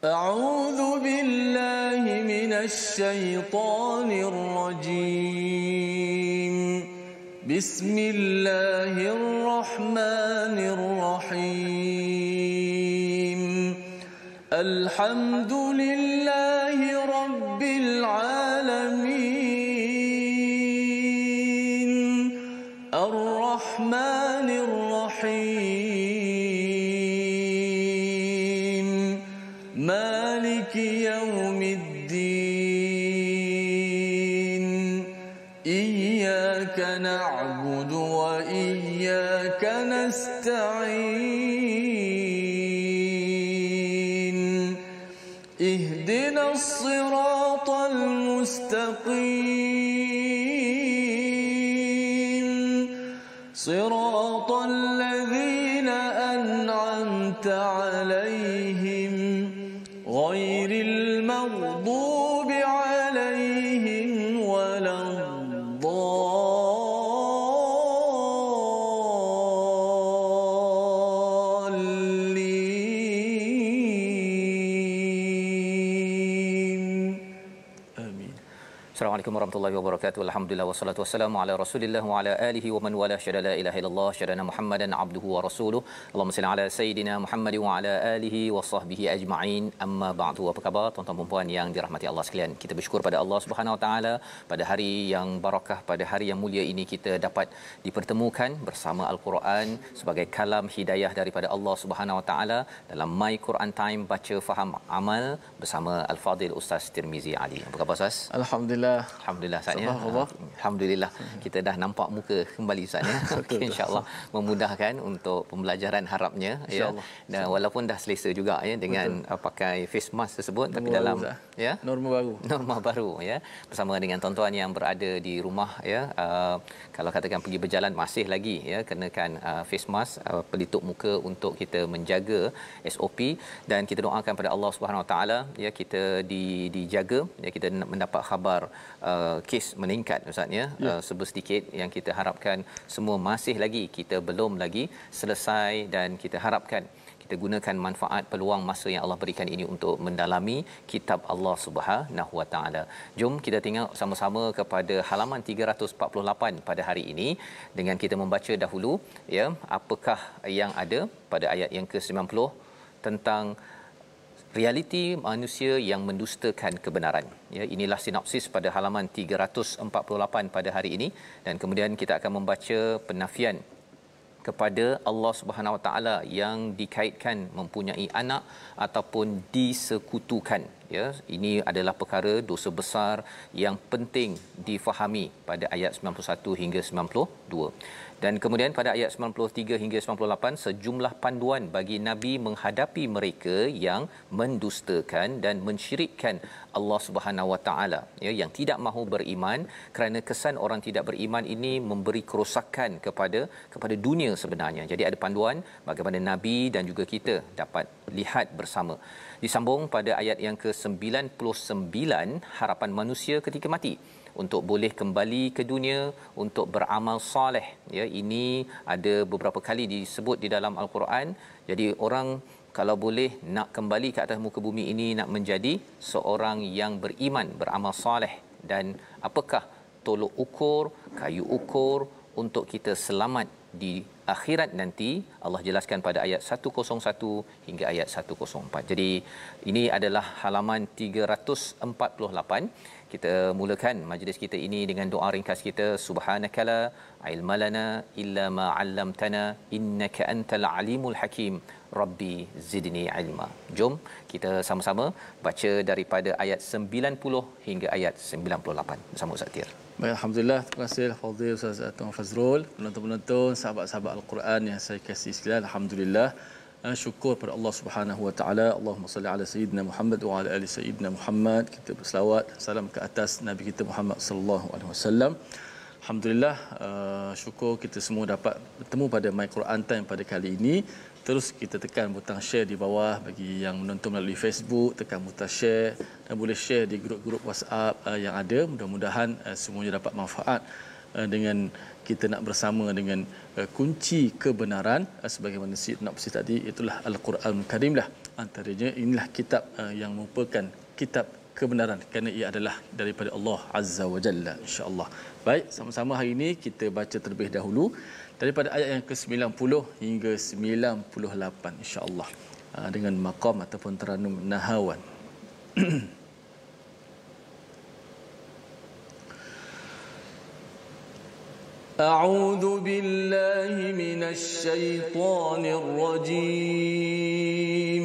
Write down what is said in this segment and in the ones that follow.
أعوذ بالله من الشيطان الرجيم بسم الله الرحمن الرحيم الحمد لله رب العالمين الرحمن الرحيم مالك يوم الدين إياك نعبد وإياك نستعين اهدنا الصراط المستقيم صراط الذين أنعمت عليهم غير المغضوب عليهم ولا الضالين آمين. Assalamualaikum warahmatullahi wabarakatuh. Alhamdulillah wassalatu wassalamu ala Rasulillah wa ala alihi wa man wala syada la ilaha illallah syadana Muhammadan abduhu wa rasuluh. Allahumma salli ala sayidina Muhammad wa ala alihi wa sahbihi ajma'in. Amma ba'du. Apa khabar tuan-tuan dan puan yang dirahmati Allah sekalian? Kita bersyukur pada Allah Subhanahu wa taala pada hari yang barakah, pada hari yang mulia ini kita dapat dipertemukan bersama Al-Quran sebagai kalam hidayah daripada Allah Subhanahu wa taala dalam My Quran Time baca faham amal bersama Al-Fadil Ustaz Tirmizi Ali. Apa khabar Ustaz? Alhamdulillah. Alhamdulillah Ustaz ya. Alhamdulillah kita dah nampak muka kembali Ustaz ya. Okay, insya-Allah memudahkan untuk pembelajaran harapnya ya. Dan walaupun dah selesa juga ya dengan pakai face mask tersebut, tapi dalam ya norma baru ya, bersama dengan tuan-tuan yang berada di rumah ya. Kalau katakan pergi berjalan masih lagi ya kenakan face mask, pelitup muka untuk kita menjaga SOP, dan kita doakan pada Allah Subhanahu Wa Taala ya kita dijaga ya, kita mendapat khabar kes meningkat Ustaz ya, sedikit yang kita harapkan semua masih lagi kita belum lagi selesai, dan kita harapkan kita gunakan manfaat peluang masa yang Allah berikan ini untuk mendalami kitab Allah Subhanahu Wa Taala. Jom kita tengok sama-sama kepada halaman 348 pada hari ini dengan kita membaca dahulu ya apakah yang ada pada ayat yang ke-90 tentang realiti manusia yang mendustakan kebenaran. Ya, inilah sinopsis pada halaman 348 pada hari ini, dan kemudian kita akan membaca penafian kepada Allah Subhanahu Wa Taala yang dikaitkan mempunyai anak ataupun disekutukan. Ya, ini adalah perkara dosa besar yang penting difahami pada ayat 91 hingga 92. Dan kemudian pada ayat 93 hingga 98 sejumlah panduan bagi Nabi menghadapi mereka yang mendustakan dan mensyirikkan Allah Subhanahu Wa Taala ya, yang tidak mahu beriman, kerana kesan orang tidak beriman ini memberi kerosakan kepada dunia sebenarnya. Jadi ada panduan bagaimana Nabi dan juga kita dapat lihat bersama. Disambung pada ayat yang ke-99 harapan manusia ketika mati untuk boleh kembali ke dunia untuk beramal soleh ya. Ini ada beberapa kali disebut di dalam Al-Quran. Jadi orang kalau boleh nak kembali ke atas muka bumi ini, nak menjadi seorang yang beriman, beramal soleh, dan apakah tolok ukur, kayu ukur untuk kita selamat di akhirat nanti, Allah jelaskan pada ayat 101 hingga ayat 104. Jadi ini adalah halaman 348. Kita mulakan majlis kita ini dengan doa ringkas kita. Subhanakala ilmalana illa ma 'allamtana innaka antal alimul hakim. Rabbi zidni ilma. Jom kita sama-sama baca daripada ayat 90 hingga ayat 98 bersama Ustaz Tir. Baik, alhamdulillah. Terima kasih Fadil Ustaz Tuan Fazrul, penonton-penonton, sahabat-sahabat Al-Quran yang saya kasih sekalian. Alhamdulillah. Syukur pada Allah Subhanahu Wa Taala. Allahumma salli ala sayyidina Muhammad wa ala ali sayyidina Muhammad. Kita berselawat salam ke atas Nabi kita Muhammad sallallahu alaihi wasallam. Alhamdulillah, syukur kita semua dapat bertemu pada My Quran Time pada kali ini. Terus kita tekan butang share di bawah bagi yang menonton melalui Facebook, tekan butang share dan boleh share di grup-grup WhatsApp yang ada. Mudah-mudahan semuanya dapat manfaat dengan kita nak bersama dengan kunci kebenaran sebagaimana sinopsis tadi, itulah Al-Quranul Karim lah. Antaranya inilah kitab yang merupakan kitab kebenaran kerana ia adalah daripada Allah Azza wa Jalla, insya-Allah. Baik, sama-sama hari ini kita baca terlebih dahulu daripada ayat yang ke-90 hingga 98 insya-Allah, dengan maqam ataupun taranum nahawan. A'udzu billahi minasy syaithanir rajim.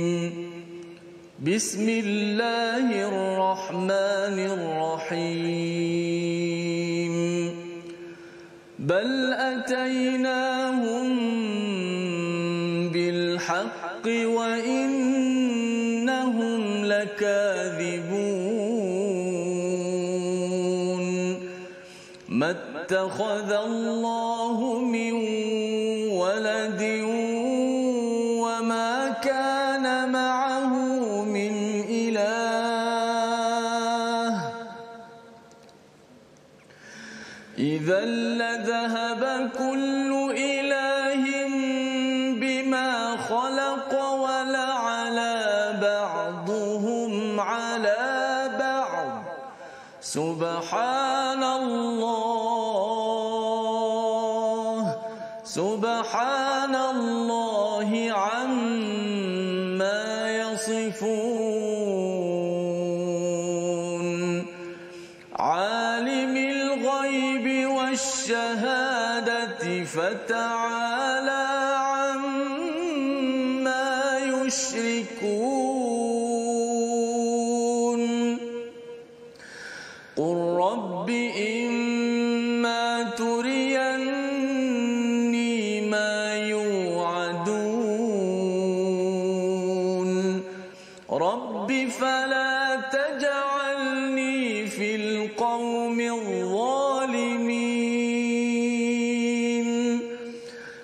Bismillahirrahmanirrahim. Bal atainahum bil haqqi wa innahum lakadhibun. Mattakhadallahu min waladin wa ma kana ma'ahu min ilah. Idzal ladhahaba kullu ilahin bima khalaqa wa la'ala ba'duhum 'ala ba'd. Subhanallahi 'amma yasifun. 'Alimil ghaibi wasyahadati fata'ala 'amma yushrikun. Qur rabbi imma turiyanni ma yu'adun. Rabbi fala taj'alni fil qawmil zalimin.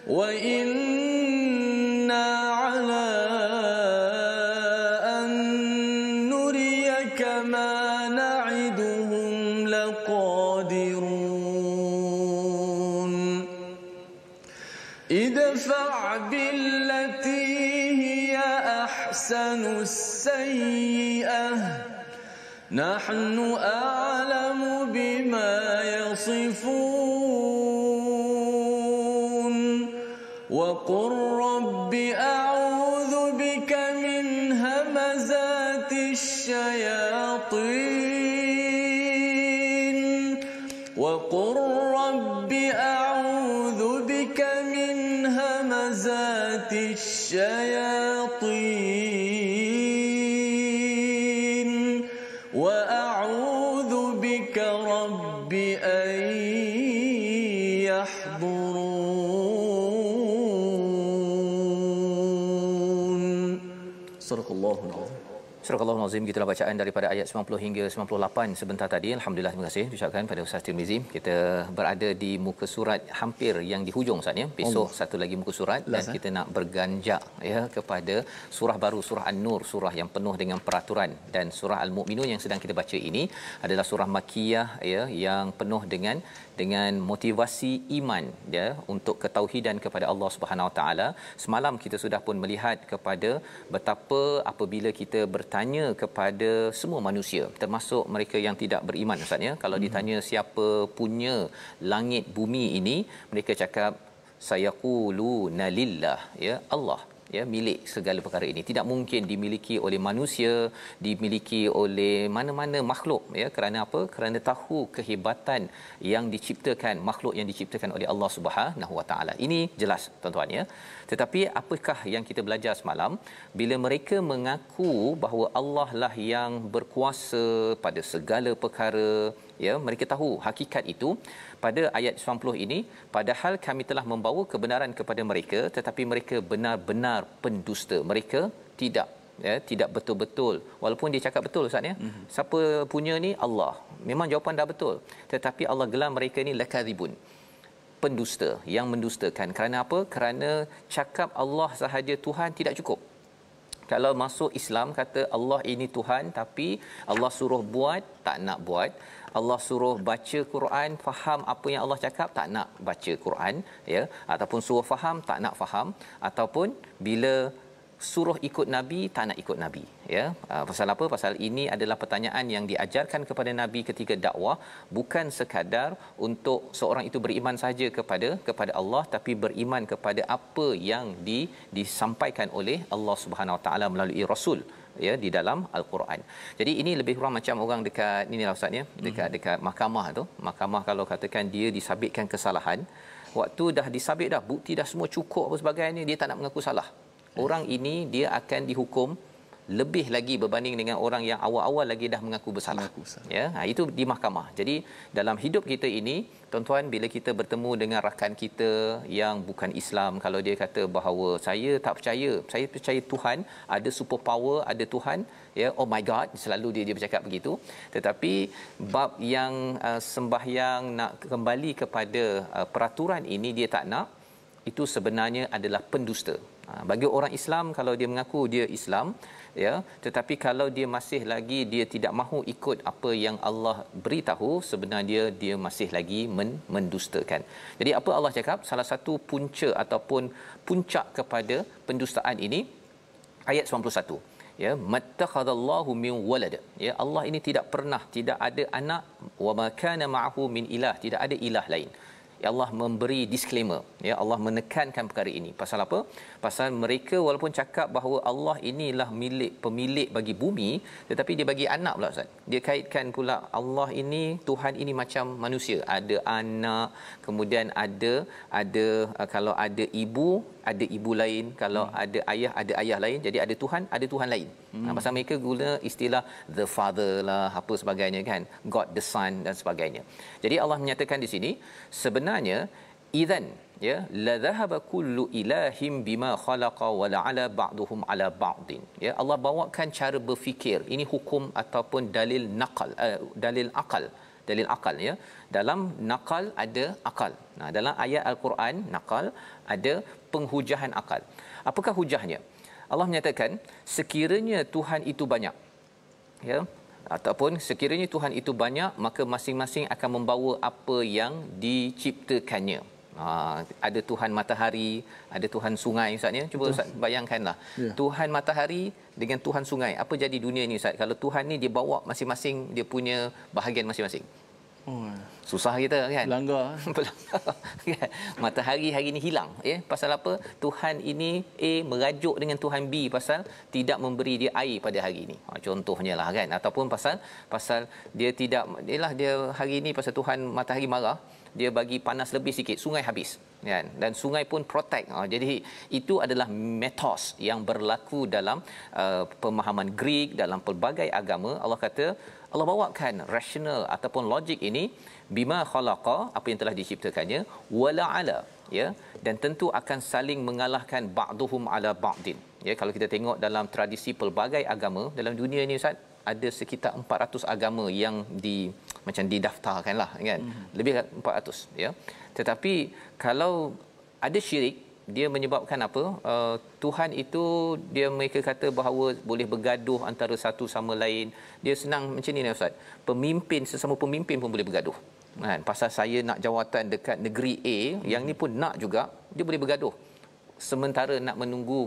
Wa inna 'ala an nuriyaka ma na'iduhum laqadirun. Idfa' billati hiya ahsanu as-sayyi'ah. Nahnu a'lamu bima yasifun. Wa qur rabbi a'udzu bika min hamazati asyayatin. Wa qur rabbi a'udzu bika min hamazati asyayatin. Wa a'udzu bika rabbi an yahdurun. Sadaqallahul azim. Surah Al-Azim, gitulah bacaan daripada ayat 90 hingga 98 sebentar tadi. Alhamdulillah, terima kasih diucapkan pada Ustaz Tirmizi. Kita berada di muka surat hampir yang di hujung Ustaz ya. Besok satu lagi muka surat dan kita nak berganjak ya kepada surah baru, surah An-Nur, surah yang penuh dengan peraturan, dan surah Al-Mukminun yang sedang kita baca ini adalah surah Makkiyah ya, yang penuh dengan motivasi iman ya untuk ketauhidan kepada Allah Subhanahu Wa Taala. Semalam kita sudah pun melihat kepada betapa apabila kita bertanya kepada semua manusia termasuk mereka yang tidak beriman Ustaz ya, kalau ditanya siapa punya langit bumi ini, mereka cakap sayaquluna lillah ya, Allah ya milik segala perkara ini. Tidak mungkin dimiliki oleh manusia, dimiliki oleh mana-mana makhluk ya. Kerana apa? Kerana tahu kehebatan yang diciptakan, makhluk yang diciptakan oleh Allah Subhanahu Wa Taala. Ini jelas tuan-tuan ya. Tetapi apakah yang kita belajar semalam? Bila mereka mengaku bahawa Allah lah yang berkuasa pada segala perkara ya, mereka tahu hakikat itu. Pada ayat 90 ini, padahal kami telah membawa kebenaran kepada mereka, tetapi mereka benar-benar pendusta. Mereka tidak betul-betul, walaupun dia cakap betul Ustaz ya. Siapa punya ni? Allah. Memang jawapan dah betul, tetapi Allah gelar mereka ni lakadzibun, pendusta, yang mendustakan. Kerana apa? Kerana cakap Allah sahaja Tuhan tidak cukup. Kalau masuk Islam kata Allah ini Tuhan, tapi Allah suruh buat tak nak buat, Allah suruh baca Quran, faham apa yang Allah cakap, tak nak baca Quran ya, ataupun suruh faham tak nak faham, ataupun bila suruh ikut nabi tak nak ikut nabi, ya. Pasal apa? Pasal ini adalah pertanyaan yang diajarkan kepada nabi ketika dakwah, bukan sekadar untuk seorang itu beriman saja kepada Allah, tapi beriman kepada apa yang disampaikan oleh Allah Subhanahu Wa Taala melalui rasul, ya, di dalam al-Quran. Jadi ini lebih kurang macam orang dekat inilah ustaz, ya, dekat mahkamah tu. Mahkamah kalau katakan dia disabitkan kesalahan, waktu dah disabit dah, bukti dah semua cukup apa sebagainya, dia tak nak mengaku salah. Orang ini dia akan dihukum lebih lagi berbanding dengan orang yang awal-awal lagi dah mengaku bersalah. Ya, itu di mahkamah. Jadi dalam hidup kita ini, tuan-tuan, bila kita bertemu dengan rakan kita yang bukan Islam, kalau dia kata bahawa saya tak percaya, saya percaya Tuhan ada super power, ada Tuhan, ya, oh my god, selalu dia bercakap begitu. Tetapi bab yang sembahyang, nak kembali kepada peraturan ini dia tak nak, itu sebenarnya adalah pendusta. Bagi orang Islam, kalau dia mengaku dia Islam, ya, tetapi kalau dia masih lagi dia tidak mahu ikut apa yang Allah beritahu, sebenarnya dia masih lagi mendustakan. Jadi apa Allah cakap? Salah satu punca ataupun puncak kepada pendustaan ini, ayat 91. Ya, mattakhadallahu min walad. Ya, Allah ini tidak ada anak, wa ma kana ma'ahu min ilah, tidak ada ilah lain. Ya, Allah memberi disclaimer, ya, Allah menekankan perkara ini. Pasal apa? Pasal mereka walaupun cakap bahawa Allah inilah pemilik bagi bumi, tetapi dia bagi anak pula ustaz. Dia kaitkan pula Allah ini, Tuhan ini macam manusia, ada anak, kemudian ada kalau ada ibu lain, kalau ada ayah lain, jadi ada Tuhan lain. Pasal mereka guna istilah the father lah, apa sebagainya kan, God the son dan sebagainya. Jadi Allah menyatakan di sini sebenarnya idzan, ya, la dhahaba kullu ilahim bima khalaqa wa la'ala ba'duhum ala ba'din. Ya, Allah bawakan cara berfikir. Ini hukum ataupun dalil akal, ya. Dalam nakal ada akal. Nah, dalam ayat al-Quran nakal ada penghujahan akal. Apakah hujahnya? Allah menyatakan sekiranya Tuhan itu banyak, ya, ataupun sekiranya Tuhan itu banyak, maka masing-masing akan membawa apa yang diciptakannya. Ada Tuhan matahari, ada Tuhan sungai ustaz, ya. Cuba ustaz bayangkanlah, Tuhan matahari dengan Tuhan sungai, apa jadi dunia ni ustaz kalau Tuhan ni dia bawa masing-masing dia punya bahagian masing-masing? Susah kita kan, langgar. Matahari hari ni hilang, ya. Pasal apa? Tuhan ini A merajuk dengan Tuhan B pasal tidak memberi dia air pada hari ini, contohnya lah kan. Ataupun pasal dia tidak, dia hari ini pasal Tuhan matahari marah, dia bagi panas lebih sikit, sungai habis kan, dan sungai pun protect. Jadi itu adalah mitos yang berlaku dalam pemahaman Greek, dalam pelbagai agama. Allah kata, Allah bawakan rasional ataupun logik ini, bima khalaqa, apa yang telah diciptakannya, wala ala, ya, dan tentu akan saling mengalahkan ba'duhum ala ba'din. Ya, kalau kita tengok dalam tradisi pelbagai agama dalam dunia ni ustaz, ada sekitar 400 agama yang macam didaftarkanlah kan, lebih 400, ya. Tetapi kalau ada syirik, dia menyebabkan apa? Tuhan itu mereka kata bahawa boleh bergaduh antara satu sama lain. Dia senang macam ni ustaz. Sesama pemimpin pun boleh bergaduh. Kan? Pasal saya nak jawatan dekat negeri A, yang ni pun nak juga, dia boleh bergaduh. Sementara nak menunggu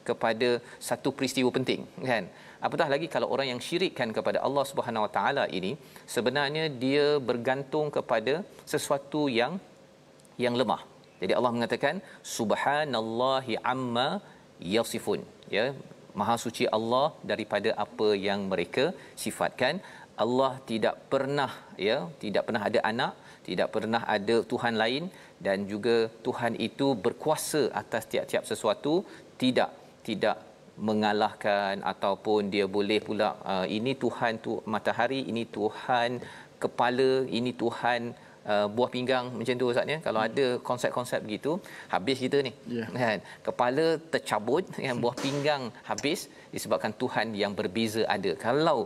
kepada satu peristiwa penting, kan? Apatah lagi kalau orang yang syirikkan kepada Allah Subhanahu Wa Taala ini, sebenarnya dia bergantung kepada sesuatu yang lemah. Jadi Allah mengatakan subhanallahi amma yasifun, ya, maha suci Allah daripada apa yang mereka sifatkan. Allah tidak pernah ada anak, tidak pernah ada Tuhan lain, dan juga Tuhan itu berkuasa atas tiap-tiap sesuatu, tidak mengalahkan ataupun dia boleh pula ini Tuhan tu matahari, ini Tuhan kepala, ini Tuhan buah pinggang, macam tu ustaz, ya. Kalau ada konsep-konsep begitu, habis kita ni, kan, kepala tercabut, kan, buah pinggang habis, disebabkan Tuhan yang berbeza ada. Kalau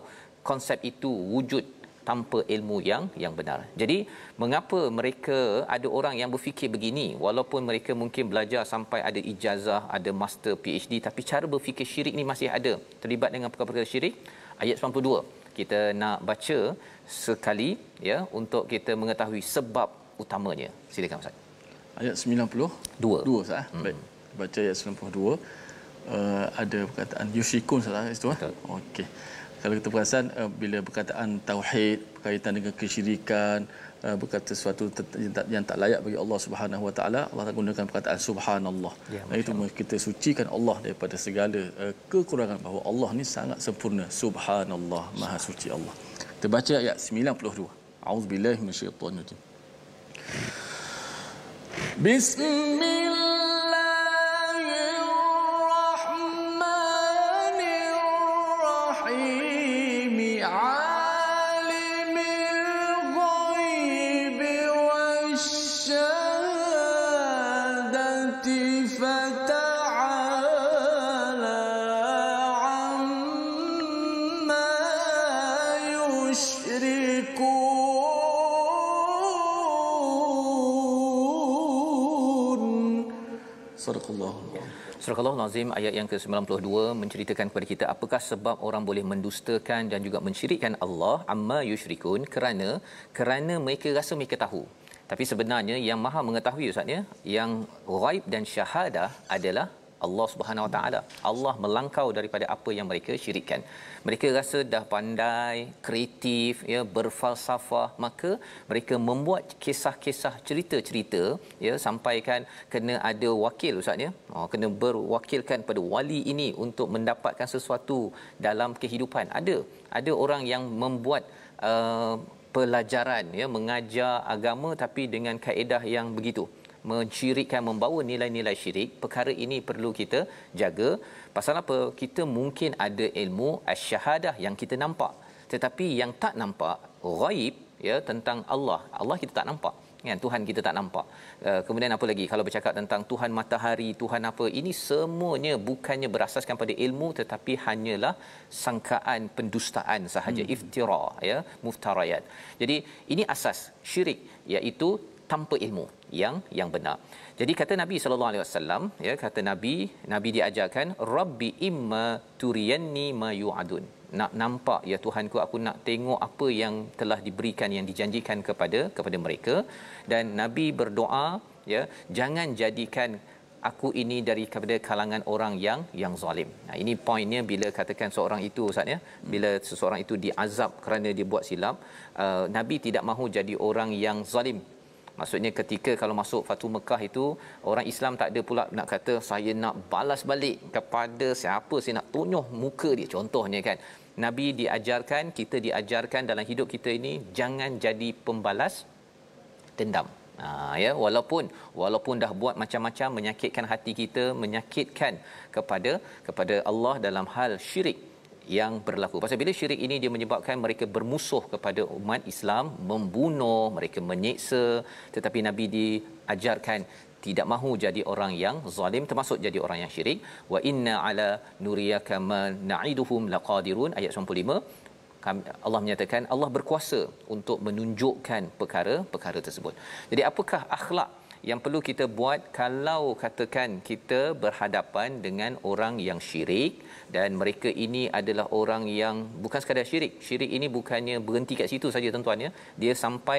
konsep itu wujud tanpa ilmu yang benar. Jadi mengapa mereka ada orang yang berfikir begini, walaupun mereka mungkin belajar sampai ada ijazah, ada master, PhD, tapi cara berfikir syirik ni masih ada, terlibat dengan perkara-perkara syirik. Ayat 92 kita nak baca sekali, ya, untuk kita mengetahui sebab utamanya. Silakan ustaz. Ayat 92 ustaz. Baik, baca ayat 92. ada perkataan yusyrikun salah itu. Okey. Kalau kita perasan bila perkataan tauhid berkaitan dengan kesyirikan, berkata sesuatu yang tak layak bagi Allah Subhanahu Wa Taala, Allah tak gunakan perkataan subhanallah. Itu kita sucikan Allah daripada segala kekurangan, bahawa Allah ni sangat sempurna. Subhanallah, maha suci Allah. Kita baca ayat 92. A'udzubillahi minasyaitonir rajim. Bismillahirrahmanirrahim. Alimil ghaibi wasyahadati fata'ala amma yushrikun. Surah Al-Azim ayat yang ke-92 menceritakan kepada kita apakah sebab orang boleh mendustakan dan juga mensyirikkan Allah, amma yusyrikun, kerana mereka rasa mereka tahu. Tapi sebenarnya yang Maha mengetahui Ustaz ya, yang ghaib dan syahadah adalah Allah Subhanahu Wa Taala. Allah melangkau daripada apa yang mereka syirikkan. Mereka rasa dah pandai, kreatif, ya, berfalsafah, maka mereka membuat kisah-kisah, cerita-cerita, ya, sampaikan kena ada wakil Ustaz ya. Kena berwakilkan pada wali ini untuk mendapatkan sesuatu dalam kehidupan. Ada orang yang membuat pelajaran, ya, mengajar agama tapi dengan kaedah yang begitu mensyirikkan, membawa nilai-nilai syirik. Perkara ini perlu kita jaga. Pasal apa? Kita mungkin ada ilmu asy-syahadah yang kita nampak, tetapi yang tak nampak, ghaib, ya, tentang Allah kita tak nampak, kan? Tuhan kita tak nampak. Kemudian apa lagi kalau bercakap tentang Tuhan matahari, Tuhan apa, ini semuanya bukannya berasaskan pada ilmu, tetapi hanyalah sangkaan pendustaan sahaja, iftira, ya, muftarayat. Jadi ini asas syirik, iaitu tanpa ilmu yang benar. Jadi kata Nabi sallallahu alaihi wasallam, ya, kata Nabi diajarkan, rabbi imma turiyanni ma yu'adun. Nak nampak, ya Tuhanku, aku nak tengok apa yang telah diberikan, yang dijanjikan kepada mereka. Dan Nabi berdoa, ya, jangan jadikan aku ini daripada kalangan orang yang zalim. Nah, ini poinnya bila katakan seorang itu Ustaz ya, bila seseorang itu diazab kerana dia buat silap, Nabi tidak mahu jadi orang yang zalim. Maksudnya ketika kalau masuk Fatu Mekah itu, orang Islam tak ada pula nak kata saya nak balas balik kepada siapa, saya nak tonyoh muka dia, contohnya, kan. Nabi diajarkan, kita diajarkan dalam hidup kita ini jangan jadi pembalas dendam. Ya, walaupun dah buat macam-macam, menyakitkan hati kita, menyakitkan kepada Allah dalam hal syirik yang berlaku. Pasal bila syirik ini dia menyebabkan mereka bermusuh kepada umat Islam, membunuh, mereka menyiksa, tetapi Nabi diajarkan tidak mahu jadi orang yang zalim, termasuk jadi orang yang syirik. Wa inna ala nuriyaka ma na'iduhum laqadirun, ayat 95. Allah menyatakan Allah berkuasa untuk menunjukkan perkara tersebut. Jadi apakah akhlak yang perlu kita buat kalau katakan kita berhadapan dengan orang yang syirik, dan mereka ini adalah orang yang bukan sekadar syirik. Syirik ini bukannya berhenti kat situ saja tuan-tuan ya. Dia sampai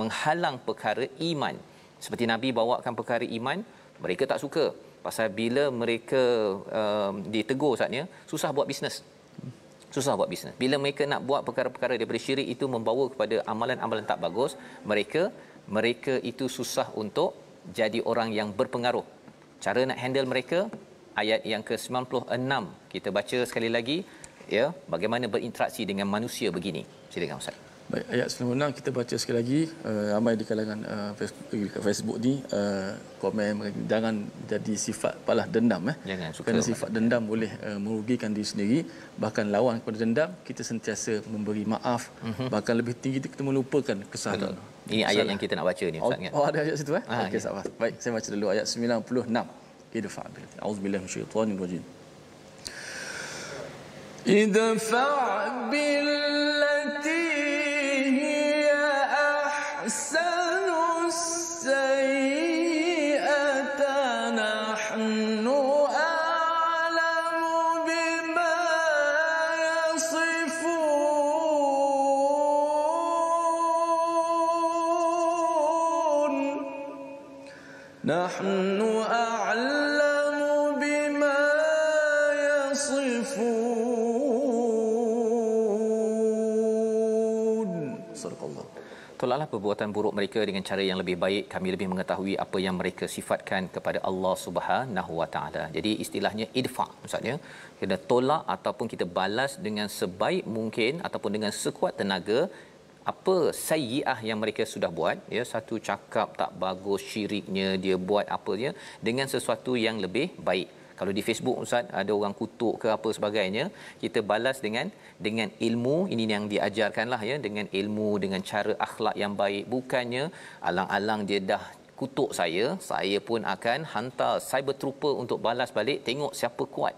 menghalang perkara iman. Seperti Nabi bawakan perkara iman, mereka tak suka. Pasal bila mereka ditegur saatnya, susah buat bisnes. Bila mereka nak buat perkara-perkara daripada syirik itu membawa kepada amalan-amalan tak bagus, mereka itu susah untuk jadi orang yang berpengaruh. Cara nak handle mereka, ayat yang ke-96 kita baca sekali lagi, ya, bagaimana berinteraksi dengan manusia begini. Silakan Ustaz. Baik, ayat 96 kita baca sekali lagi. Ramai di kalangan Facebook ni komen jangan jadi sifat balas dendam, Jangan suka. Kerana sifat dendam boleh merugikan diri sendiri. Bahkan lawan kepada dendam, kita sentiasa memberi maaf. Bahkan lebih tinggi itu kita melupakan kesalahan. Ini ayat yang kita nak baca ni Ustaz, kan? Ada ayat situ okey, sabar. Baik, saya baca dulu ayat 96. Idfa' bil. A'udzubillahi minasyaitonir rajim. Idfa' billati hiya ahsanu sayyi'ata nahnu a'lamu bima yasifun. Nahnu a'lamu bima يصفون. صدق الله. Tolaklah perbuatan buruk mereka dengan cara yang lebih baik. Kami lebih mengetahui apa yang mereka sifatkan kepada Allah Subhanahu Wa Taala. Jadi istilahnya idfa, maksudnya kita tolak ataupun kita balas dengan sebaik mungkin ataupun dengan sekuat tenaga apa sayyi'ah yang mereka sudah buat, ya, satu cakap tak bagus, syiriknya dia buat apa dia dengan sesuatu yang lebih baik. Kalau di Facebook ustaz ada orang kutuk ke apa sebagainya, kita balas dengan ilmu. Ini yang diajarkanlah, ya, dengan ilmu, dengan cara akhlak yang baik. Bukannya alang-alang dia dah kutuk saya pun akan hantar cyber trooper untuk balas balik, tengok siapa kuat.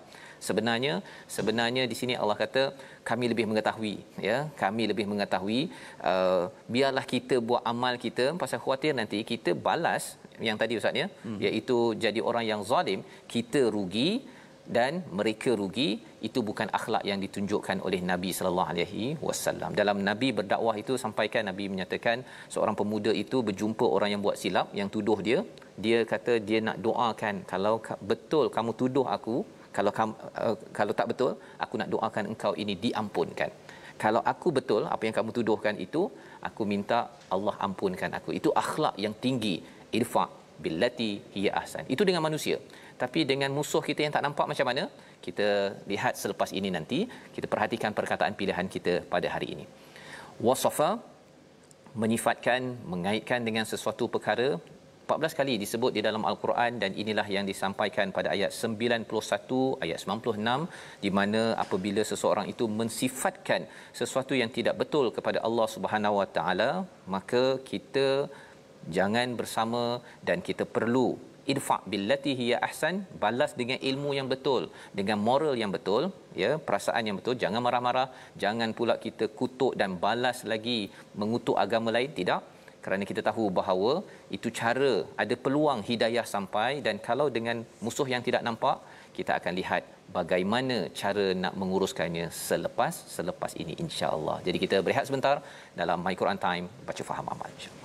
Sebenarnya di sini Allah kata kami lebih mengetahui, ya, kami lebih mengetahui. Biarlah kita buat amal kita, pasal khuatir nanti kita balas yang tadi ustaz, ya, iaitu jadi orang yang zalim, kita rugi dan mereka rugi. Itu bukan akhlak yang ditunjukkan oleh Nabi sallallahu alaihi wasallam. Dalam Nabi berdakwah itu sampaikan, Nabi menyatakan seorang pemuda itu berjumpa orang yang buat silap, yang tuduh dia kata dia nak doakan, kalau betul kamu tuduh aku, kalau tak betul aku nak doakan engkau ini diampunkan. Kalau aku betul apa yang kamu tuduhkan itu, aku minta Allah ampunkan aku. Itu akhlak yang tinggi. Irfa billati hiya ahsan. Itu dengan manusia. Tapi dengan musuh kita yang tak nampak macam mana? Kita lihat selepas ini nanti. Kita perhatikan perkataan pilihan kita pada hari ini. Wasafa, menyifatkan, mengaitkan dengan sesuatu perkara, 14 kali disebut di dalam Al-Quran, dan inilah yang disampaikan pada ayat 91, ayat 96, di mana apabila seseorang itu mensifatkan sesuatu yang tidak betul kepada Allah Subhanahu Wa Taala, maka kita jangan bersama dan kita perlu idfa billati hiya ahsan, balas dengan ilmu yang betul, dengan moral yang betul, ya, perasaan yang betul. Jangan marah-marah, jangan pula kita kutuk dan balas lagi mengutuk agama lain, tidak. Kerana kita tahu bahawa itu cara, ada peluang hidayah sampai. Dan kalau dengan musuh yang tidak nampak, kita akan lihat bagaimana cara nak menguruskannya selepas ini, insya-Allah. Jadi kita berehat sebentar dalam My Quran Time, baca faham amal, insya-Allah.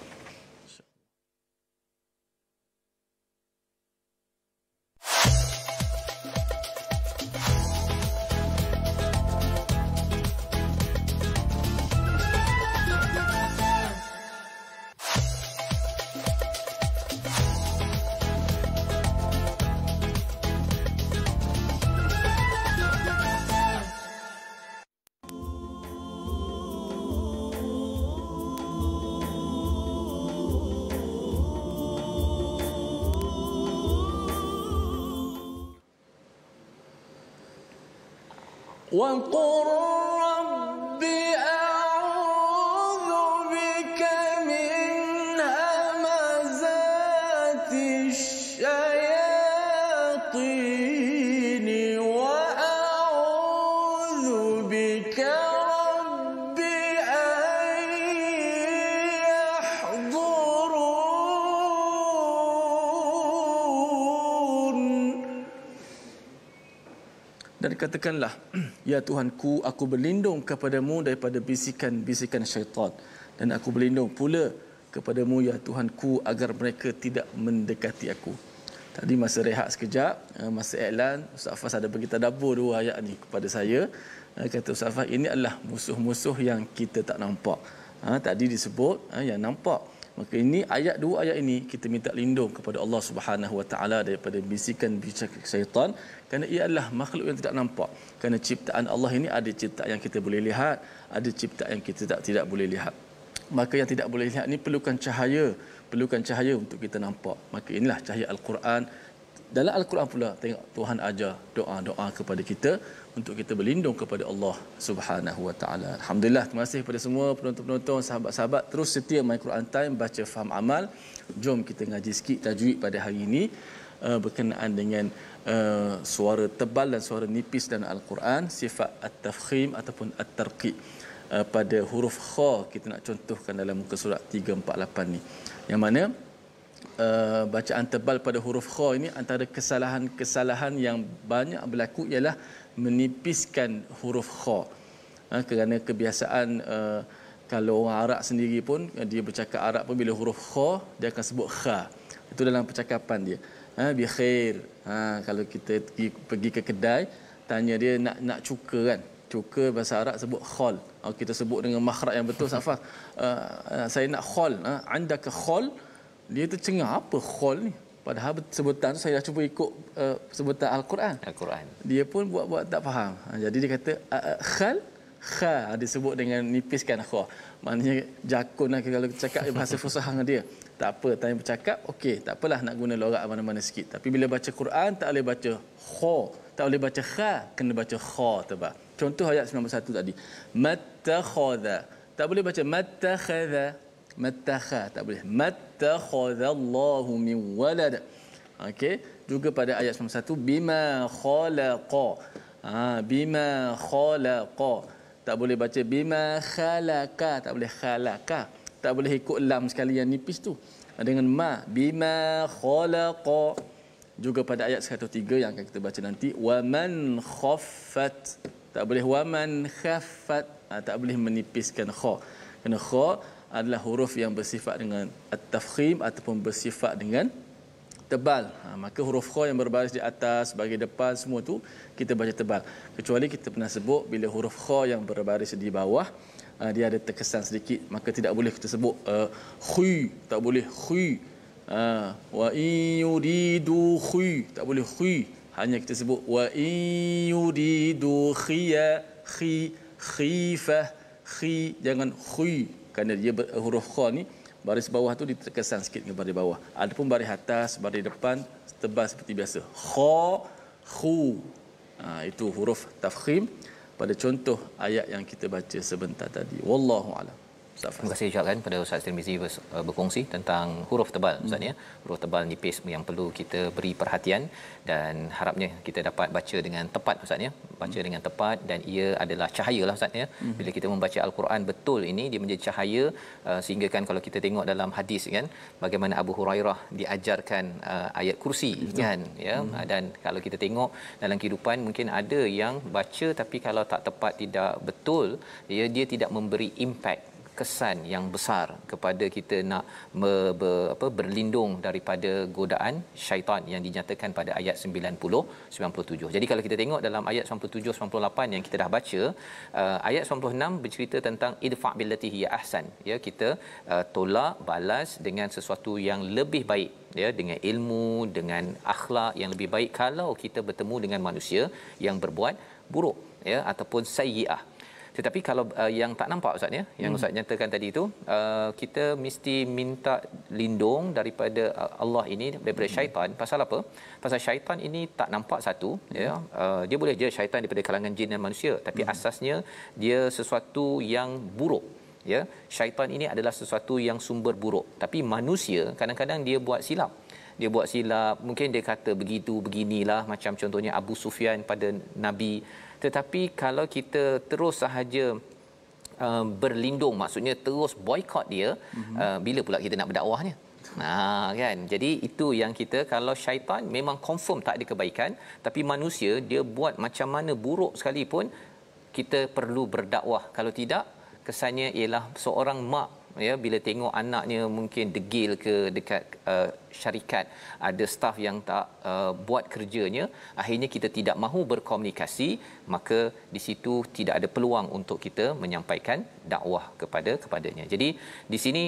وقل رب أعوذ بك من همزات الشياطين وأعوذ بك رب أن يحضرون. Dan katakanlah, ya Tuhanku, aku berlindung kepadamu daripada bisikan-bisikan syaitan, dan aku berlindung pula kepadamu, ya Tuhanku, agar mereka tidak mendekati aku. Tadi masa rehat sekejap, masa iklan, Ustaz Fas ada bagi tadabbur dua ayat ni kepada saya. Kata Ustaz Fas, ini adalah musuh-musuh yang kita tak nampak. Tadi disebut yang nampak. Maka ini dua ayat ini kita minta lindung kepada Allah Subhanahu Wa Taala daripada bisikan-bisikan syaitan, kerana ia adalah makhluk yang tidak nampak. Kerana ciptaan Allah ini ada ciptaan yang kita boleh lihat, ada ciptaan yang kita tidak boleh lihat. Maka yang tidak boleh lihat ni perlukan cahaya untuk kita nampak. Maka inilah cahaya Al-Quran. Dalam Al-Quran pula tengok Tuhan ajar doa-doa kepada kita untuk kita berlindung kepada Allah Subhanahu Wa Taala. Alhamdulillah, terima kasih kepada semua penonton-penonton, sahabat-sahabat, terus setia My Quran Time, baca faham amal. Jom kita ngaji sikit tajwid pada hari ini berkenaan dengan suara tebal dan suara nipis dalam Al-Quran, sifat at-tafkhim ataupun at-tarqiq. Pada huruf kha kita nak contohkan dalam muka surat 348 ni, yang mana bacaan tebal pada huruf kha ini antara kesalahan yang banyak berlaku ialah menipiskan huruf kha. Kerana kebiasaan kalau orang Arab sendiri pun, dia bercakap Arab pun bila huruf kha dia akan sebut kha. Itu dalam percakapan dia. Bi khair. Kalau kita pergi ke kedai tanya dia nak cuka kan. Cuka bahasa Arab sebut khol. Kita sebut dengan makhraj yang betul Safas. Saya nak khol. Andaka khol. Dia tercengang, apa khol ni? Padahal sebutan tu saya dah cuba ikut sebutan Al-Quran. Dia pun buat tak faham. Jadi dia kata khal kha disebut dengan nipiskan kha. Maknanya jakun lah kalau cakap bahasa Fusahah dengan dia. Tak apa, tanya bercakap, okey, tak apalah nak guna logat mana-mana sikit. Tapi bila baca Quran tak boleh baca kha, tak boleh baca kha, kena baca kha tebal. Contoh ayat 91 tadi. Mattakhadha. Tak boleh baca mattakhadha. Mattakha tak boleh. Mattakhadallahu min walad. Okey, juga pada ayat 91 bima khalaqa. Bima khalaqa. Tak boleh baca bima khalaqa, tak boleh khalaqa. Tak boleh ikut lam sekali yang nipis tu. Dengan ma bima khalaqa. Juga pada ayat 103 yang akan kita baca nanti waman khaffat. Tak boleh waman khaffat. Tak boleh menipiskan kha. Kerana kha adalah huruf yang bersifat dengan at-tafkhim ataupun bersifat dengan tebal. Maka huruf kha yang berbaris di atas, bagi depan semua tu kita baca tebal. Kecuali kita pernah sebut bila huruf kha yang berbaris di bawah dia ada terkesan sedikit, maka tidak boleh kita sebut khi, tak boleh khi. Wa in yuridu khi, tak boleh khi. Hanya kita sebut wa in yuridu khiya, khi, khifah, khi, jangan khi. Kerana dia huruf kha ni baris bawah tu diterkesan sikit dengan baris bawah. Adapun baris atas, baris depan tebal seperti biasa. Kha, khu. Itu huruf tafkhim pada contoh ayat yang kita baca sebentar tadi. Wallahu a'lam. Terima kasih ucapkan pada Ustaz Tirmizi berkongsi tentang huruf tebal Ustaz ya. Huruf tebal nipis yang perlu kita beri perhatian dan harapnya kita dapat baca dengan tepat Ustaz ya. Baca dengan tepat dan ia adalah cahayalah Ustaz ya. Bila kita membaca Al-Quran betul ini dia menjadi cahaya sehingga kan kalau kita tengok dalam hadis kan bagaimana Abu Hurairah diajarkan ayat kursi kan ya. Dan kalau kita tengok dalam kehidupan mungkin ada yang baca tapi kalau tak tepat tidak betul dia tidak memberi impact kesan yang besar kepada kita nak berlindung daripada godaan syaitan yang dinyatakan pada ayat 90 97. Jadi kalau kita tengok dalam ayat 97 98 yang kita dah baca, ayat 96 bercerita tentang idfa' billati hiya ahsan ya, kita tolak balas dengan sesuatu yang lebih baik ya, dengan ilmu, dengan akhlak yang lebih baik kalau kita bertemu dengan manusia yang berbuat buruk ya ataupun sayyi'ah. Tetapi kalau yang tak nampak Ustaz ya, yang Ustaz nyatakan tadi itu, kita mesti minta lindung daripada Allah ini daripada syaitan. Pasal apa? Pasal syaitan ini tak nampak satu ya. Dia boleh je syaitan daripada kalangan jin dan manusia, tapi asasnya dia sesuatu yang buruk ya. Syaitan ini adalah sesuatu yang sumber buruk. Tapi manusia kadang-kadang dia buat silap. Dia buat silap, mungkin dia kata begitu beginilah, macam contohnya Abu Sufyan pada Nabi. Tetapi kalau kita terus sahaja berlindung, maksudnya terus boykot dia, bila pula kita nak berdakwahnya? Kan. Jadi itu yang kita, kalau syaitan memang confirm tak ada kebaikan, tapi manusia dia buat macam mana buruk sekalipun, kita perlu berdakwah. Kalau tidak, kesannya ialah seorang mak ya, bila tengok anaknya mungkin degil ke dekat syarikat, ada staf yang tak buat kerjanya, akhirnya kita tidak mahu berkomunikasi, maka di situ tidak ada peluang untuk kita menyampaikan dakwah kepadanya. Jadi di sini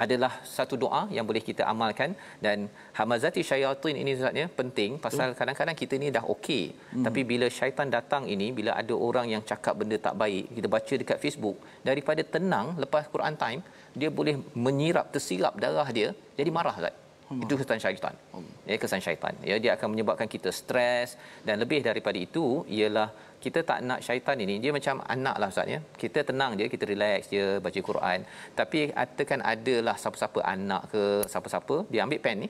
adalah satu doa yang boleh kita amalkan. Dan hamazati syaitan ini Ustaznya penting, pasal kadang-kadang kita ni dah okey, tapi bila syaitan datang ini, bila ada orang yang cakap benda tak baik, kita baca dekat Facebook, daripada tenang lepas Quran time, dia boleh menyirap, tersirap darah dia, jadi marah Ustaz. Itu kesan syaitan. Ya, kesan syaitan. Ya, dia akan menyebabkan kita stres, dan lebih daripada itu ialah kita tak nak syaitan ini, dia macam anak lah Ustaz ya. Kita tenang je, kita relax je baca Quran. Tapi katakan adalah siapa-siapa anak ke siapa-siapa, dia ambil pen ni,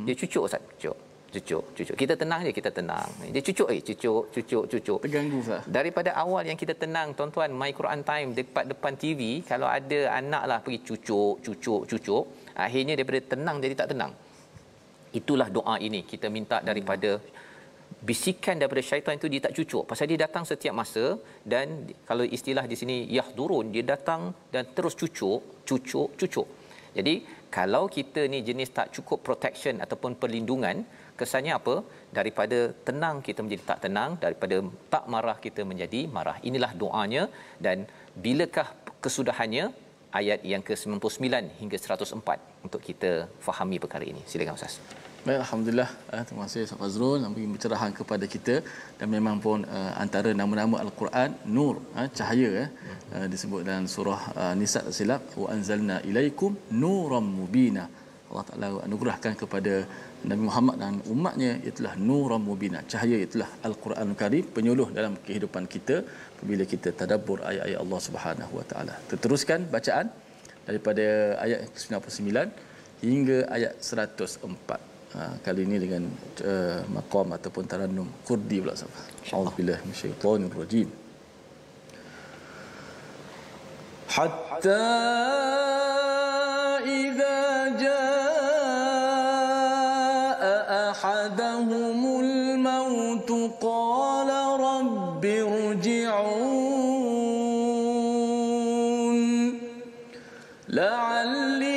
dia cucuk Ustaz, cucuk. Kita tenang je, kita tenang. Dia cucuk cucuk. Terganggu Ustaz. Daripada awal yang kita tenang, tuan-tuan, My Quran Time depan TV, kalau ada anak lah pergi cucuk, akhirnya daripada tenang jadi tak tenang. Itulah doa ini kita minta daripada bisikan daripada syaitan itu, dia tak cucuk, pasal dia datang setiap masa. Dan kalau istilah di sini yahdurun, dia datang dan terus cucuk. Jadi kalau kita ni jenis tak cukup protection ataupun perlindungan, kesannya apa? Daripada tenang kita menjadi tak tenang, daripada tak marah kita menjadi marah. Inilah doanya, dan bilakah kesudahannya? Ayat yang ke-99 hingga 104 untuk kita fahami perkara ini. Silakan Ustaz. Baik, alhamdulillah. Terima kasih Ustaz Fazrul yang beri pencerahan kepada kita, dan memang pun antara nama-nama Al-Quran nur, cahaya, disebut dalam surah Nisa tak silap, wa anzalna ilaikum nuram mubina. Allah Taala anugerahkan kepada Nabi Muhammad dan umatnya itulah nuram mubina, cahaya itulah Al-Quran Karim, penyuluh dalam kehidupan kita apabila kita tadabbur ayat-ayat Allah Subhanahu Wa Taala. Teruskan bacaan daripada ayat 99 hingga ayat 104. Kali ini dengan maqam ataupun tarannum Kurdi pula sahabat. Auzubillahi minasyaitonir rajim. Hatta idza jaa ahadahumul maut qala rabbi irji'un la'alli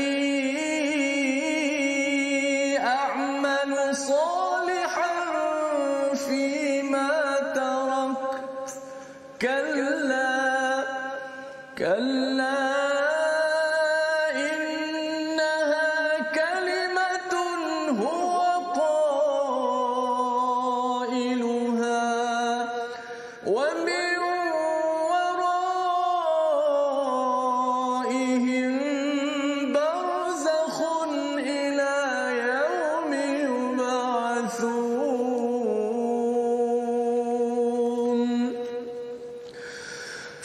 صالحا فيما تركت كلا إنها كلمة هو قائلها ومن ورائهم برزخ إلى يوم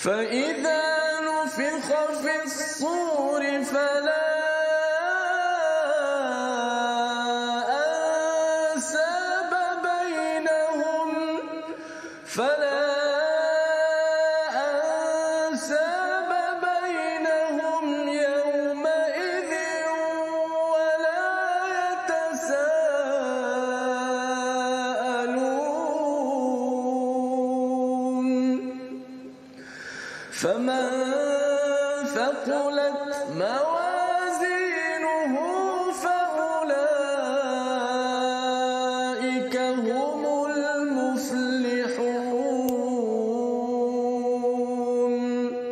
فإذا نفخ في الصور فلا أنساب بينهم يومئذ ولا يتساءلون فمن ثقلت موازينه فأولئك هم المفلحون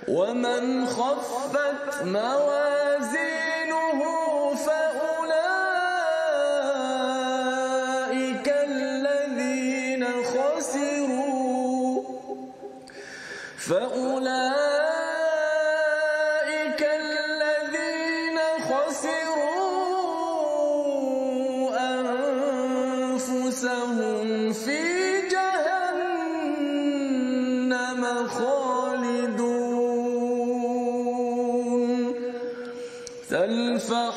ومن خفت موازينه فأولئك الذين خسروا أنفسهم في جهنم خالدون تلفح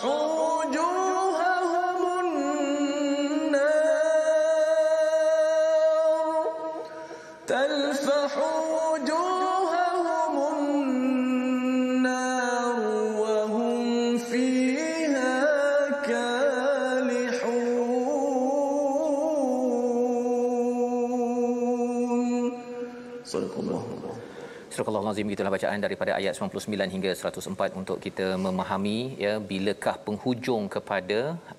وجوههم النار وهم فيها كالحون صدق الله. Surah Al-Azim, gitulah bacaan daripada ayat 99 hingga 104 untuk kita memahami ya bilakah penghujung kepada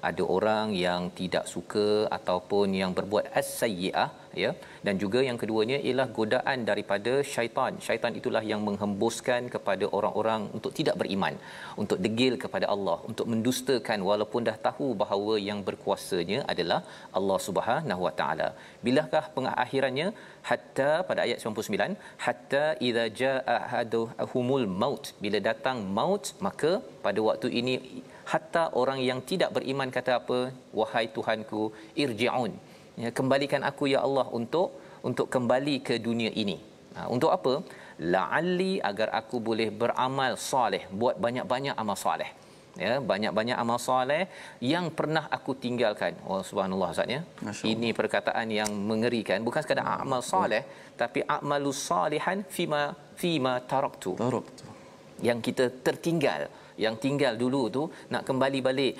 ada orang yang tidak suka ataupun yang berbuat as-sayyi'ah ya, dan juga yang keduanya ialah godaan daripada syaitan. Syaitan itulah yang menghembuskan kepada orang-orang untuk tidak beriman, untuk degil kepada Allah, untuk mendustakan walaupun dah tahu bahawa yang berkuasanya adalah Allah Subhanahu Wa Taala. Bilakah pengakhirannya? Hatta pada ayat 99, hatta idza jaa ahaduhumul maut, bila datang maut maka pada waktu ini hatta orang yang tidak beriman kata apa? Wahai Tuhanku, irji'un, ya, kembalikan aku ya Allah untuk kembali ke dunia ini. Untuk apa? La'alli, agar aku boleh beramal soleh, buat banyak-banyak amal soleh. Ya, banyak-banyak amal soleh yang pernah aku tinggalkan. Oh subhanallah Ustaz ya. Ini perkataan yang mengerikan, bukan sekadar amal soleh tapi amalus salihan fima taraktu. Yang kita tertinggal, yang tinggal dulu tu nak kembali balik,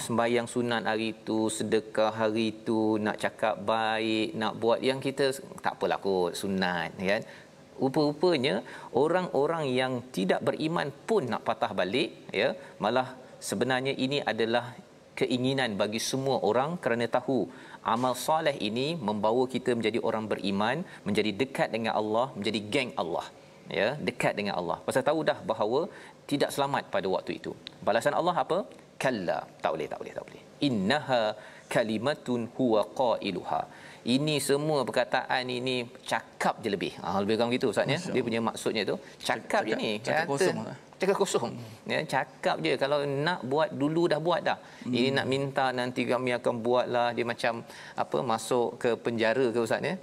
sembahyang sunat hari tu, sedekah hari tu, nak cakap baik, nak buat yang kita tak apalah kot sunat kan. Rupa-rupanya orang-orang yang tidak beriman pun nak patah balik, ya, malah sebenarnya ini adalah keinginan bagi semua orang, kerana tahu amal soleh ini membawa kita menjadi orang beriman, menjadi dekat dengan Allah, menjadi geng Allah, ya, dekat dengan Allah. Pasal tahu dah bahawa tidak selamat pada waktu itu. Balasan Allah apa? Kalla, tak boleh. Innaha kalimatun huwa qailuha. Ini semua perkataan ini cakap je lebih. Lebih kurang gitu Ustaz, ya. Dia punya maksudnya tu cakap je ni. Cakap kosong. Cakap kosong. Ya, cakap je. Kalau nak buat dulu dah buat dah. Ini nak minta nanti kami akan buatlah. Dia macam apa, masuk ke penjara ke Ustaz, ya.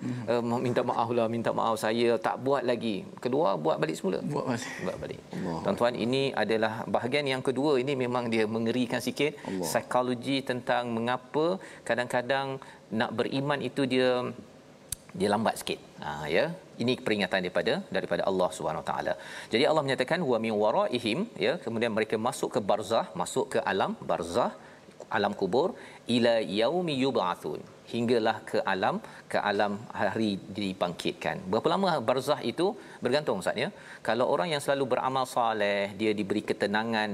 Minta maaf saya tak buat lagi. Kedua buat balik semula. Buat balik. Tuan-tuan, ini adalah bahagian yang kedua. Ini memang dia mengerikan sikit. Psikologi tentang mengapa kadang-kadang nak beriman itu dia lambat sikit. Ya, ini peringatan daripada Allah Subhanahu Wa Taala. Jadi Allah menyatakan wa min waraihim, ya, kemudian mereka masuk ke barzah, masuk ke alam barzah, alam kubur, ila yaumi yub'atsun, hinggalah ke alam hari dibangkitkan. Berapa lama barzah itu bergantung Ustaz, ya. Kalau orang yang selalu beramal soleh, dia diberi ketenangan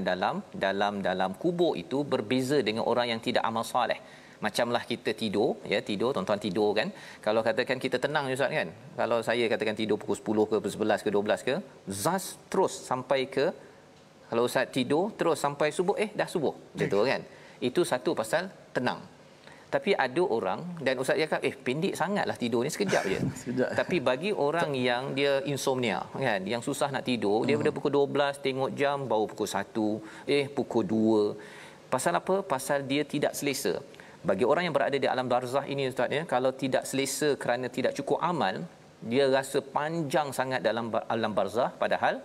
dalam kubur itu, berbeza dengan orang yang tidak amal soleh. Macamlah kita tidur, ya, tuan-tuan tidur kan. Kalau katakan kita tenang Ustaz kan. Kalau saya katakan tidur pukul 10 ke, pukul 11 ke, 12 ke, zas terus sampai ke, kalau Ustaz tidur terus sampai subuh, dah subuh. Betul kan? Itu satu pasal tenang. Tapi ada orang, dan Ustaz cakap pendek sangatlah tidur ni, sekejap je. Tapi bagi orang yang dia insomnia kan, yang susah nak tidur, dia pada pukul 12 tengok jam baru pukul 1, pukul 2. Pasal apa? Pasal dia tidak selesa. Bagi orang yang berada di alam barzah ini Ustaz, ya, kalau tidak selesa kerana tidak cukup amal, dia rasa panjang sangat dalam alam barzah, padahal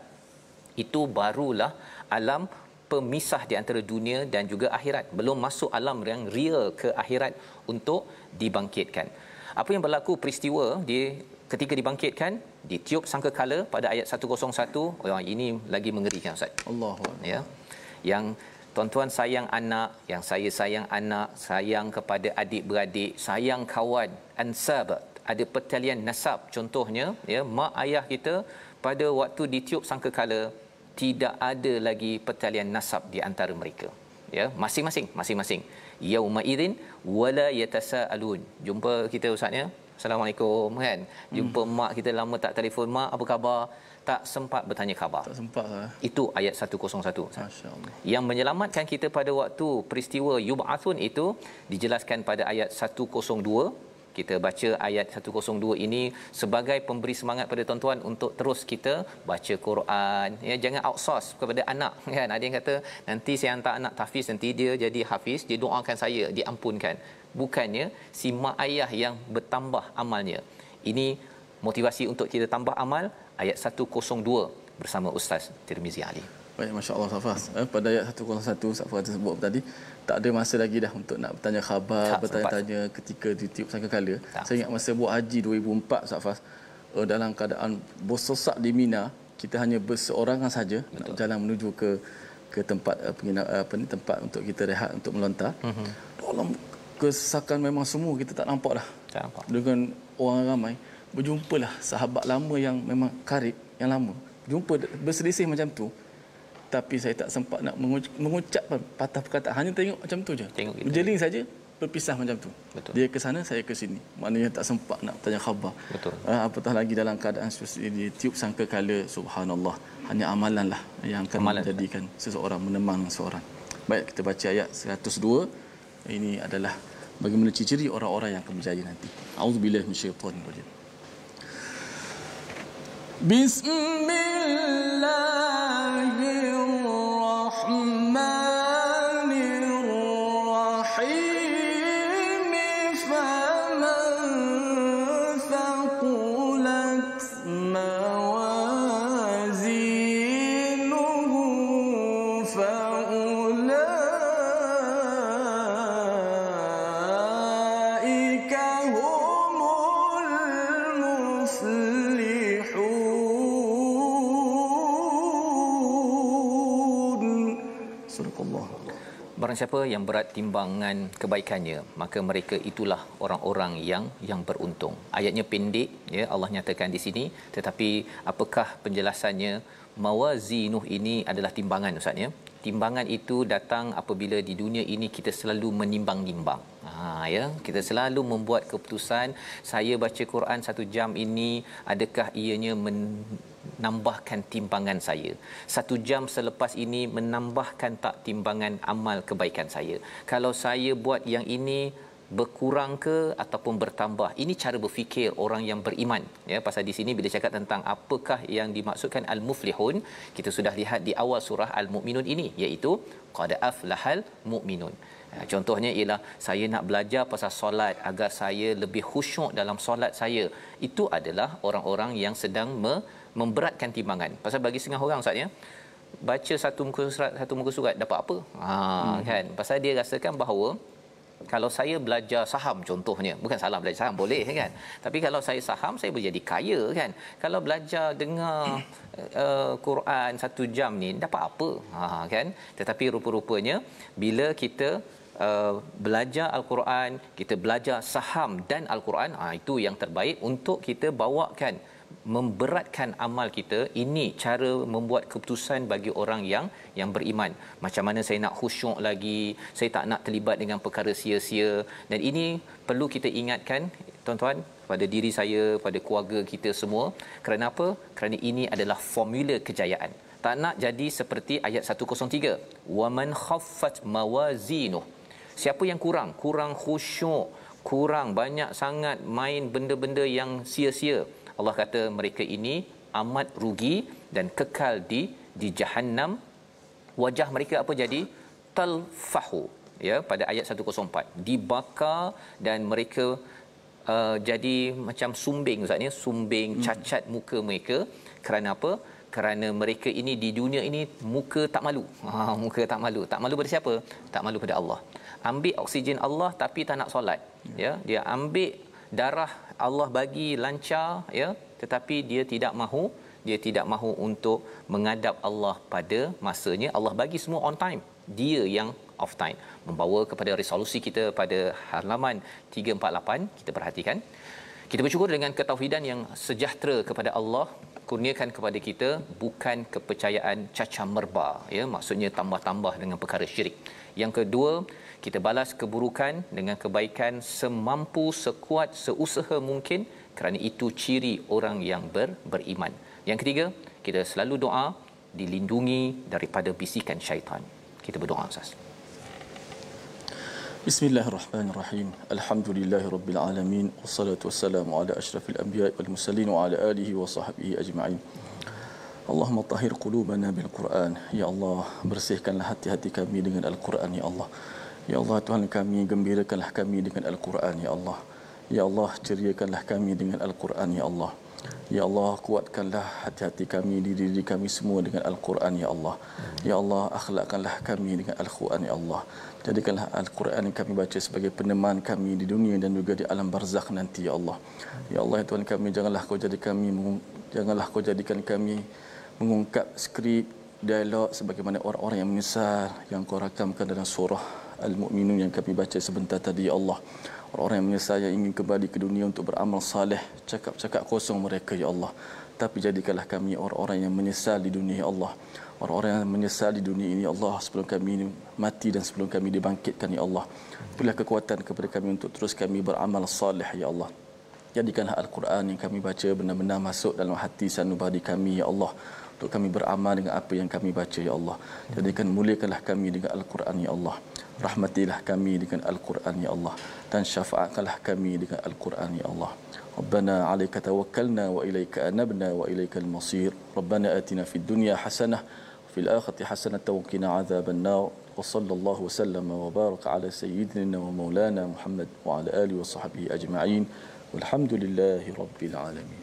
itu barulah alam pemisah di antara dunia dan juga akhirat. Belum masuk alam yang real ke akhirat untuk dibangkitkan. Apa yang berlaku peristiwa ketika dibangkitkan, ditiup sangkakala pada ayat 101. Ini lagi mengerikan Ustaz. Allahu, ya. Yang tuan-tuan sayang anak, yang saya sayang anak, sayang kepada adik-beradik, sayang kawan, ansab, ada pertalian nasab contohnya, ya, mak ayah kita pada waktu ditiup sangkakala tidak ada lagi pertalian nasab di antara mereka, ya, masing-masing. Yauma idzin wala yatasaalun. Jumpa kita Ustaz, ya, assalamualaikum kan. Jumpa mak kita lama tak telefon, mak apa khabar, tak sempat bertanya khabar. Tak sempat. Itu ayat 101. Masya-Allah. Yang menyelamatkan kita pada waktu peristiwa yub'atsun itu dijelaskan pada ayat 102. Kita baca ayat 102 ini sebagai pemberi semangat pada tuan-tuan untuk terus kita baca Quran, ya, jangan outsource kepada anak kan. Ada yang kata nanti saya hantar anak tahfiz, nanti dia jadi hafiz, dia doakan saya diampunkan. Bukannya si mak ayah yang bertambah amalnya. Ini motivasi untuk kita tambah amal. Ayat 102 bersama Ustaz Tirmizi Ali. Baik, masya-Allah Safas. Pada ayat 101 Safas sebut tadi, tak ada masa lagi dah untuk nak bertanya khabar, bertanya-tanya ketika ditiup sangkakala. Saya ingat masa buat haji 2004 Safas, dalam keadaan bersesak di Mina, kita hanya berseorangan saja nak jalan menuju ke tempat tempat untuk kita rehat, untuk melontar. Dalam kesesakan memang semua kita tak nampak dah. Dengan orang ramai, berjumpalah sahabat lama yang memang karib, yang lama. Jumpa berselisih macam tu. Tapi saya tak sempat nak mengucapkan patah perkataan, hanya tengok macam tu je. Berjeling saja, berpisah macam tu. Betul. Dia ke sana, saya ke sini. Maknanya tak sempat nak tanya khabar. Betul. Apatah lagi dalam keadaan seperti ini, tiup sangkakala, subhanallah. Hanya amalanlah yang akan menjadikan seseorang, menemang seseorang. Baik, kita baca ayat 102. Ini adalah bagaimana ciri-ciri orang-orang yang akan berjaya nanti. A'udzubillahi minasyaitonirrajim. Bismillahirrahmanirrahim. Faman thaqulat mawazinuhu faulaika humul muflihun. barang siapa yang berat timbangan kebaikannya, maka mereka itulah orang-orang yang beruntung. Ayatnya pendek, ya, Allah nyatakan di sini, tetapi apakah penjelasannya? Mawazinuh ini adalah timbangan, Ustaz, ya. Timbangan itu datang apabila di dunia ini kita selalu menimbang-nimbang. Ya, kita selalu membuat keputusan, saya baca Quran 1 jam ini, adakah ianya menambahkan timbangan saya? 1 jam selepas ini menambahkan tak timbangan amal kebaikan saya? Kalau saya buat yang ini, berkurang ke ataupun bertambah? Ini cara berfikir orang yang beriman, ya. Pasal di sini bila cakap tentang apakah yang dimaksudkan al-muflihun, kita sudah lihat di awal surah al-mukminun ini, iaitu qad aflahal mukminun. Contohnya ialah saya nak belajar pasal solat agar saya lebih khusyuk dalam solat saya. Itu adalah orang-orang yang sedang memberatkan timbangan. Pasal bagi setengah orang, Ustaz, ya, baca satu muka surat dapat apa? Kan? Pasal dia rasakan bahawa kalau saya belajar saham, contohnya, bukan salah belajar saham, boleh kan, tapi kalau saya saham, saya boleh jadi kaya kan. Kalau belajar dengar Quran 1 jam ni dapat apa? Kan. Tetapi rupa-rupanya bila kita belajar al-Quran, kita belajar saham dan al-Quran, itu yang terbaik untuk kita bawakan, memberatkan amal kita. Ini cara membuat keputusan bagi orang yang beriman. Macam mana saya nak khusyuk lagi, saya tak nak terlibat dengan perkara sia-sia. Dan ini perlu kita ingatkan, tuan-tuan, pada diri saya, pada keluarga kita semua. Kerana apa? Kerana ini adalah formula kejayaan. Tak nak jadi seperti ayat 103, waman khaffat mawazinuh. Siapa yang kurang khusyuk, kurang banyak sangat main benda-benda yang sia-sia, Allah kata mereka ini amat rugi dan kekal di Jahannam. Wajah mereka apa jadi? Talfahu, ya, pada ayat 104, dibakar dan mereka jadi macam sumbing, Ustaz, ya, sumbing, cacat muka mereka. Kerana apa? Kerana mereka ini di dunia ini muka tak malu. Muka tak malu. Tak malu pada siapa? Tak malu pada Allah. Ambil oksigen Allah tapi tak nak solat, ya. Dia ambil darah Allah bagi lancar, ya, tetapi dia tidak mahu untuk menghadap Allah pada masanya. Allah bagi semua on time, dia yang off time. Membawa kepada resolusi kita pada halaman 348, kita perhatikan, kita bersyukur dengan ketauhidan yang sejahtera kepada Allah kurniakan kepada kita, bukan kepercayaan cacah merba, ya, maksudnya tambah-tambah dengan perkara syirik. Yang kedua, kita balas keburukan dengan kebaikan semampu, sekuat, seusaha mungkin, kerana itu ciri orang yang beriman. Yang ketiga, kita selalu doa dilindungi daripada bisikan syaitan. Kita berdoa, Ustaz. Bismillahirrahmanirrahim. Alhamdulillahirabbil alamin, wassalatu wassalamu ala asyrafil anbiya'i wal mursalin wa ala alihi wa sahbihi ajma'in. Allahumma tahhir qulubana bil Quran. Ya Allah, bersihkanlah hati-hati kami dengan Al-Quran, ya Allah. Ya Allah, Tuhan kami, gembirakanlah kami dengan Al-Quran, ya Allah. Ya Allah, ceriakanlah kami dengan Al-Quran, ya Allah. Ya Allah, kuatkanlah hati-hati kami, diri kami semua dengan Al-Quran, ya Allah. Ya Allah, akhlakkanlah kami dengan Al-Quran, ya Allah. Jadikanlah Al-Quran yang kami baca sebagai peneman kami di dunia dan juga di alam barzakh nanti, ya Allah. Ya Allah, ya Tuhan kami, janganlah kau jadikan kami mengungkap skrip dialog sebagaimana orang-orang yang menyesal yang kau rakamkan dalam surah Al-Mu'minun yang kami baca sebentar tadi, ya Allah. Orang-orang yang menyesal, yang ingin kembali ke dunia untuk beramal saleh, cakap-cakap kosong mereka, ya Allah. Tapi jadikanlah kami orang-orang yang menyesal di dunia, ya Allah. Orang-orang yang menyesal di dunia ini, ya Allah, sebelum kami mati dan sebelum kami dibangkitkan, ya Allah. Berilah kekuatan kepada kami untuk terus kami beramal saleh, ya Allah. Jadikanlah Al-Quran yang kami baca benar-benar masuk dalam hati sanubari kami, ya Allah, untuk kami beramal dengan apa yang kami baca, ya Allah. Jadikan muliakanlah kami dengan Al-Quran, ya Allah. Rahmatilah kami dengan Al-Quran, ya Allah, dan syafaatkanlah kami dengan Al-Quran, ya Allah. Rabbana 'alaika tawakkalna wa ilaika anabna wa ilaikal masir. Rabbana atina fid dunya hasanah wa fil akhirati hasanah wa qina 'adzabannar. Wa sallallahu wasallam wa baraka ala sayyidina wa maulana Muhammad wa ala alihi wa sahbihi ajma'in. Walhamdulillahi rabbil alamin.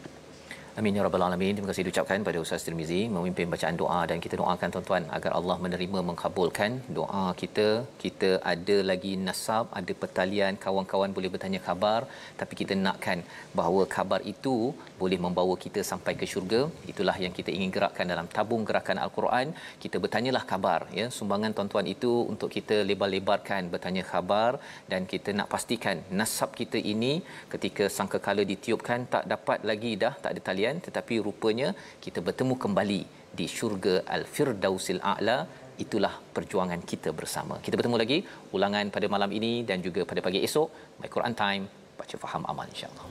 Amin ya rabbal alamin. Terima kasih diucapkan pada Ustaz Tirmizi memimpin bacaan doa, dan kita doakan tuan-tuan agar Allah menerima, mengkabulkan doa kita. Kita ada lagi nasab, ada pertalian, kawan-kawan boleh bertanya khabar, tapi kita nakkan bahawa khabar itu boleh membawa kita sampai ke syurga. Itulah yang kita ingin gerakkan dalam tabung gerakan Al-Quran. Kita bertanyalah khabar, ya. Sumbangan tuan-tuan itu untuk kita lebar-lebarkan bertanya khabar, dan kita nak pastikan nasab kita ini ketika sangkakala ditiupkan tak dapat lagi dah, tak ada talian, tetapi rupanya kita bertemu kembali di syurga Al-Firdausil A'la. Itulah perjuangan kita bersama. Kita bertemu lagi ulangan pada malam ini dan juga pada pagi esok. My Quran Time, baca faham amal, insya-Allah.